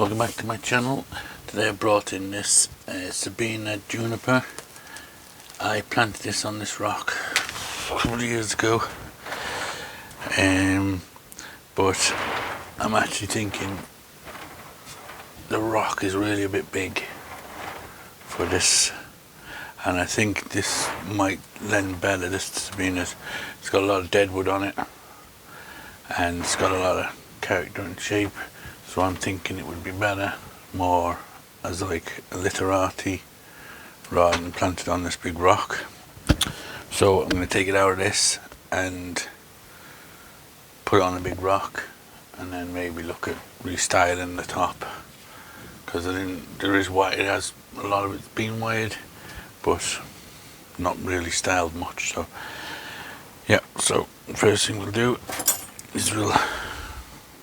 Welcome back to my channel. Today I brought in this Sabina juniper. I planted this on this rock a couple of years ago, but I'm actually thinking the rock is really a bit big for this, and I think this might lend better. This Sabina, it's got a lot of deadwood on it and it's got a lot of character and shape. So I'm thinking it would be better more as like a literati rather than planted on this big rock. So I'm going to take it out of this and put it on a big rock, and then maybe look at restyling the top, because there is white. It has a lot of it's been wired, but not really styled much. So yeah. So first thing we'll do is we'll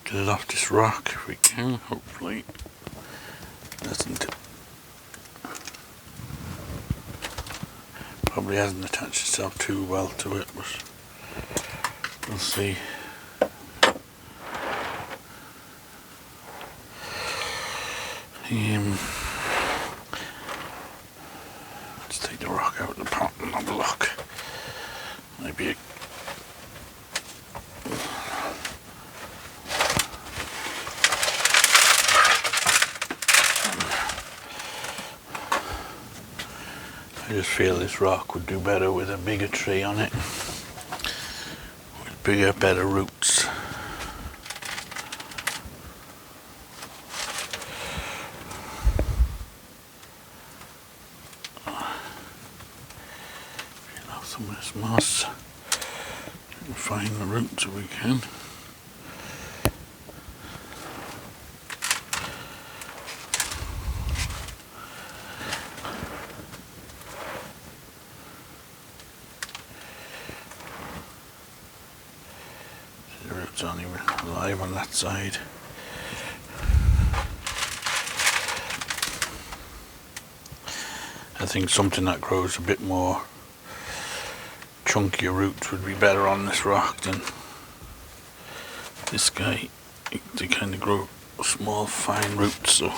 get it off this rock if we can. Hopefully doesn't, probably hasn't attached itself too well to it, but we'll see. Let's take the rock out of the pot and have a look. Maybe I just feel this rock would do better with a bigger tree on it, with bigger, better roots. Peel off some of this moss and find the roots if we can. The roots aren't even alive on that side. I think something that grows a bit more chunkier roots would be better on this rock than this guy. They kind of grow small, fine roots, so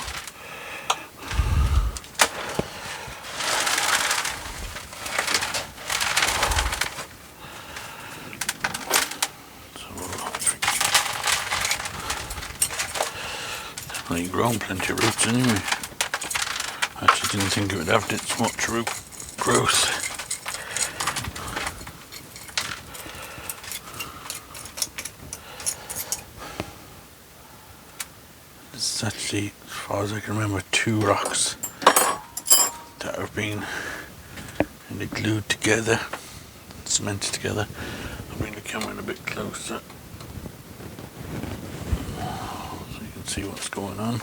definitely grown plenty of roots anyway. I actually didn't think it would have this much root growth. This is actually, as far as I can remember, 2 rocks that have been kind of glued together, cemented together. I'll bring the camera in a bit closer so you can see what's going on.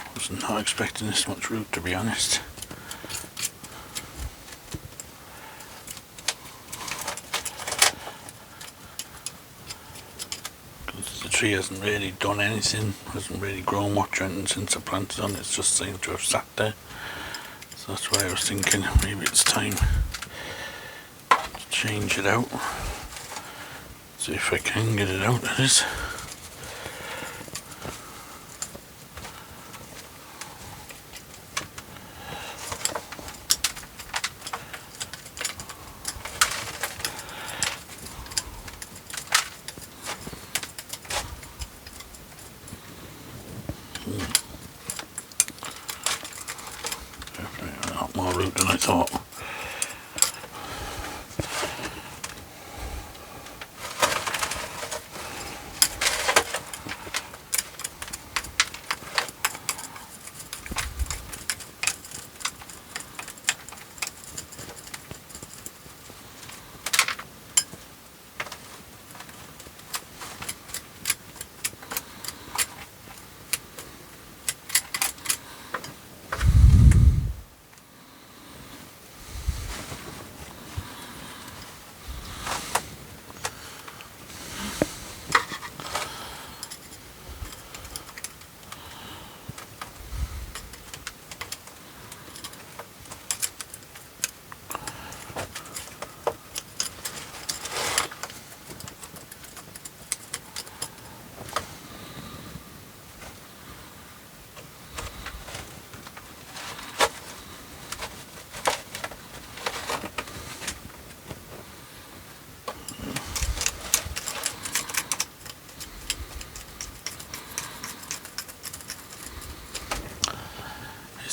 I was not expecting this much root, to be honest. Because the tree hasn't really done anything, hasn't really grown much or anything since I planted on it. It's just seemed to have sat there. So that's why I was thinking maybe it's time to change it out. See if I can get it out, that is. Definitely a lot more root than I thought.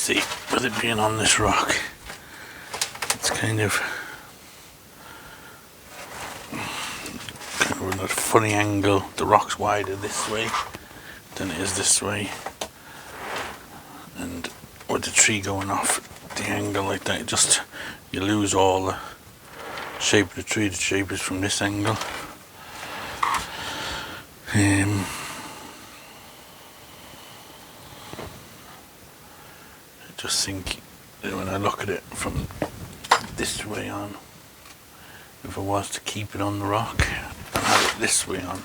see, with it being on this rock, it's kind of a funny angle. The rock's wider this way than it is this way, and with the tree going off the angle like that, you lose all the shape of the tree. The shape is from this angle. I just think that when I look at it from this way on, if I was to keep it on the rock and have it this way on,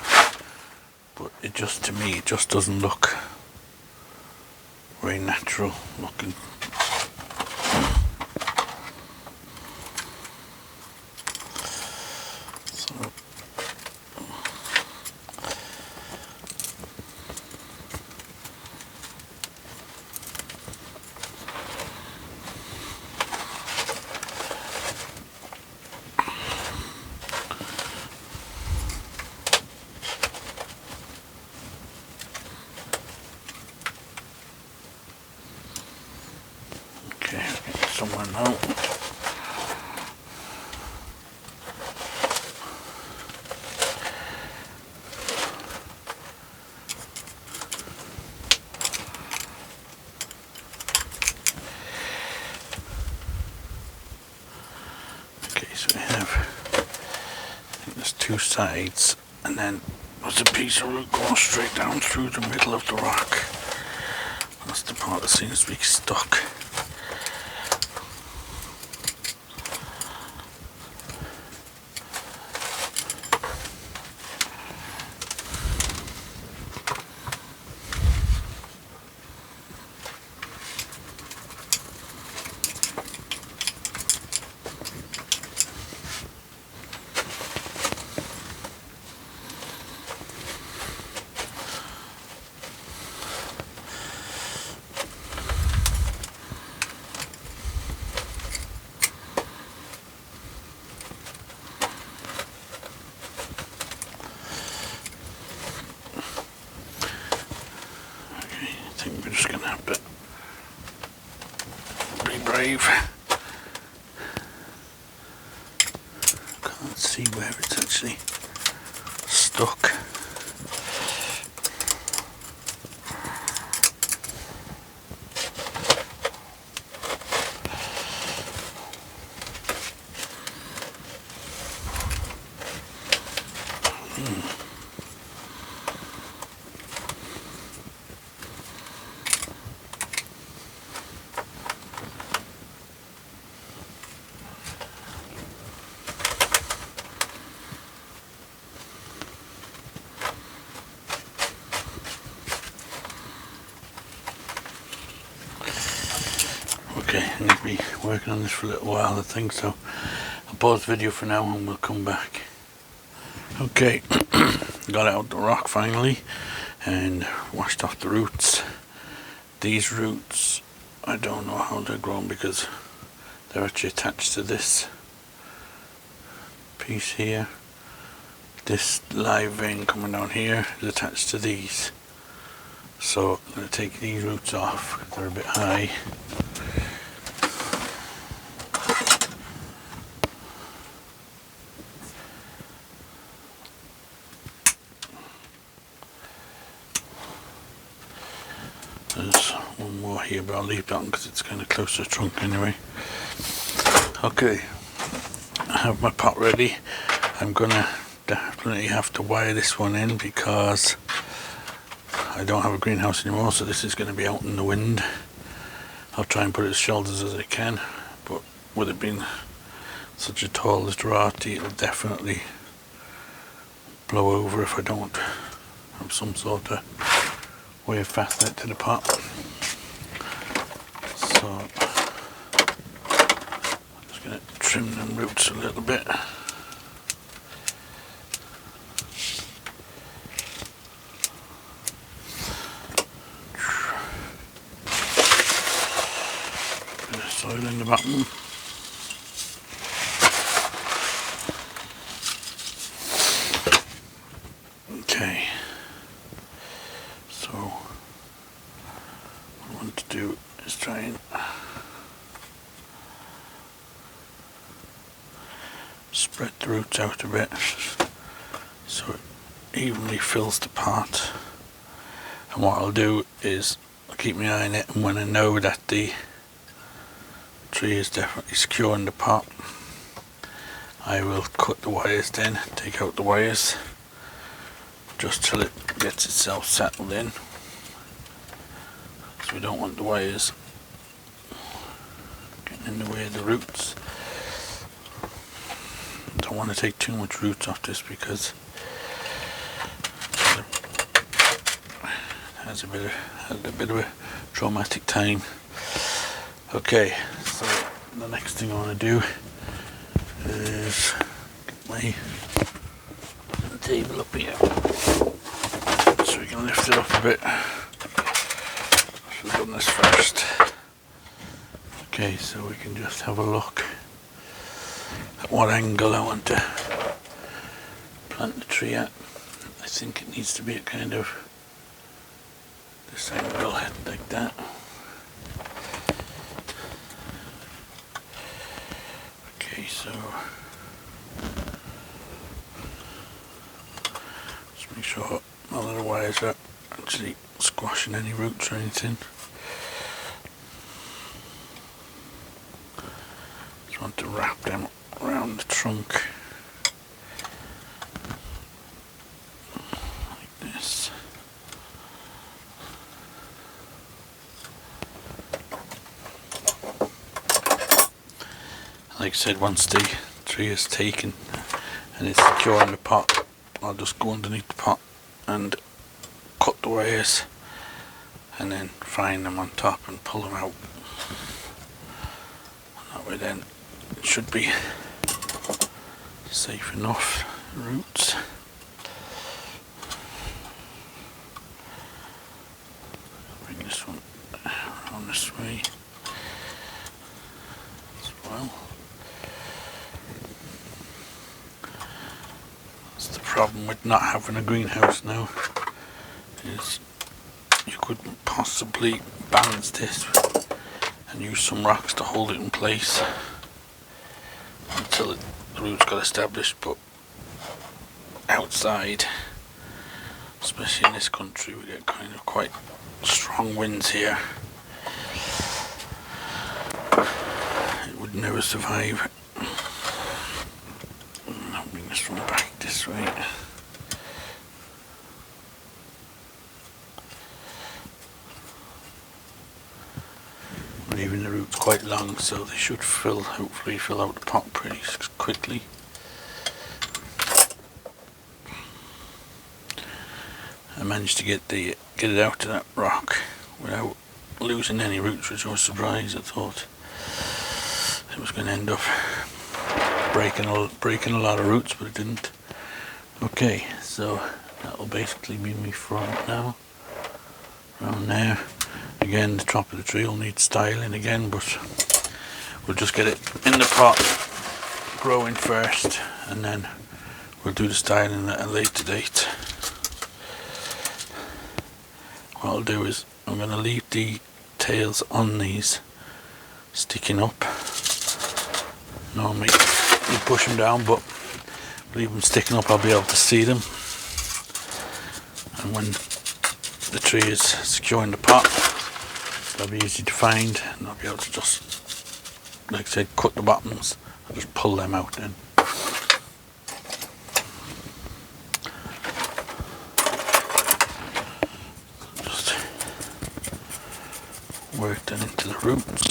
but it just, to me, it just doesn't look very natural looking. Okay, somewhere now. Okay, so we have, I think there's two sides, and then there's a piece of root going straight down through the middle of the rock. That's the part that seems to be stuck. I think we're just going to have to be brave. Can't see where it's actually stuck. Okay, I'm going to be working on this for a little while, I think, so I'll pause the video for now and we'll come back. Okay, got it out the rock finally and washed off the roots. These roots, I don't know how they're grown because they're actually attached to this piece here. This live vein coming down here is attached to these. So I'm going to take these roots off because they're a bit high. There's one more here, but I'll leave that one because it's kind of close to the trunk anyway. Okay, I have my pot ready. I'm gonna definitely have to wire this one in because I don't have a greenhouse anymore, so this is going to be out in the wind. I'll try and put it as shelters as I can, but with it being such a tall literati, it'll definitely blow over if I don't have some sort of way of fastening it to the pot. So I'm just going to trim them roots a little bit. Bit of soil in the bottom. Okay. So what I want to do Just try and spread the roots out a bit so it evenly fills the pot. And what I'll do is I'll keep my eye on it, and when I know that the tree is definitely secure in the pot, I will cut the wires then, take out the wires just till it gets itself settled in, so we don't want the wires getting in the way of the roots. Don't want to take too much roots off this because it has a bit of a traumatic time. Okay, so the next thing I want to do is get my table up here so we can lift it up a bit. Should have done this first. Okay, so we can just have a look at what angle I want to plant the tree at. I think it needs to be at kind of this angle, like that. Okay, so just make sure none of the wires are actually squashing any roots or anything. Just want to wrap them around the trunk like this. Like I said, once the tree is taken and it's secure in the pot, I'll just go underneath the pot and cut the wires and then find them on top and pull them out. That way then it should be safe enough. Roots. Bring this one around this way as well. That's the problem with not having a greenhouse now, is you could possibly balance this and use some rocks to hold it in place until the roots got established, but outside, especially in this country, we get kind of quite strong winds here. It would never survive. I'll bring this one back this way. Leaving the roots quite long, so they should hopefully fill out the pot pretty quickly. I managed to get it out of that rock without losing any roots, which I was surprised. I thought it was going to end up breaking a lot of roots, but it didn't. Okay, so that'll basically be me front now, around there. Again, the top of the tree will need styling again, but we'll just get it in the pot growing first, and then we'll do the styling at a later date. What I'll do is I'm going to leave the tails on these sticking up. Normally you push them down, but leave them sticking up, I'll be able to see them, and when the tree is secure in the pot, they'll be easy to find, and I'll be able to just, like I said, cut the bottoms and just pull them out then. Just work them into the roots.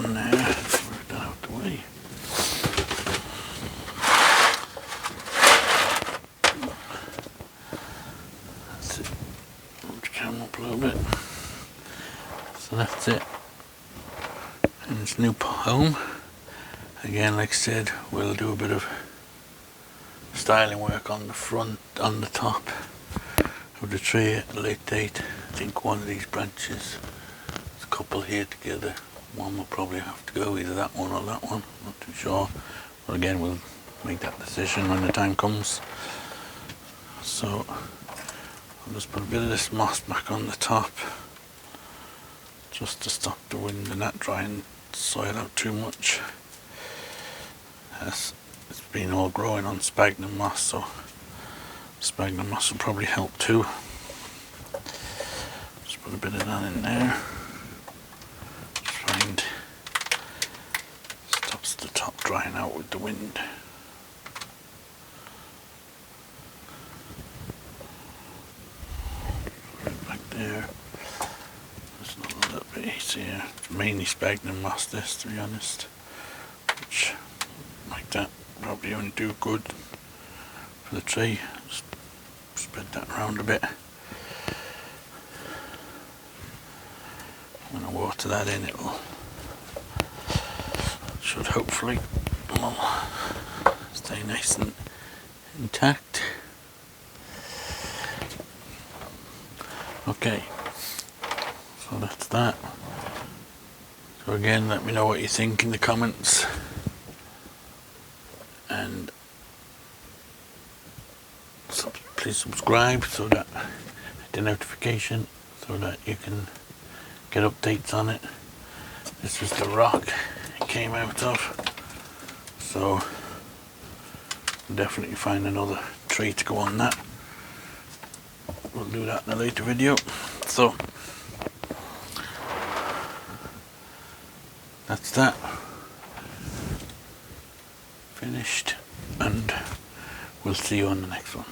done there. Move that out the way. That's it. Move the camera up a little bit. So that's it. In its new home. Again, like I said, we'll do a bit of styling work on the front, on the top of the tree at a late date. I think one of these branches, there's a couple here together. One will probably have to go, either that one or that one, not too sure. But again, we'll make that decision when the time comes. So I'll just put a bit of this moss back on the top, just to stop the wind and that drying soil out too much. It's been all growing on sphagnum moss, so sphagnum moss will probably help too. Just put a bit of that in there. Find stops the top drying out with the wind. Right back there. It's not a little bit easier. It's mainly sphagnum moss, this, to be honest, which like that probably only do good for the tree. Just spread that around a bit. When I water that in, it will should hopefully stay nice and intact. Okay, so that's that. So again, let me know what you think in the comments, and please subscribe so that the notification, so that you can get updates on it. This was the rock it came out of, so we'll definitely find another tree to go on that. We'll do that in a later video. So that's that finished, and we'll see you on the next one.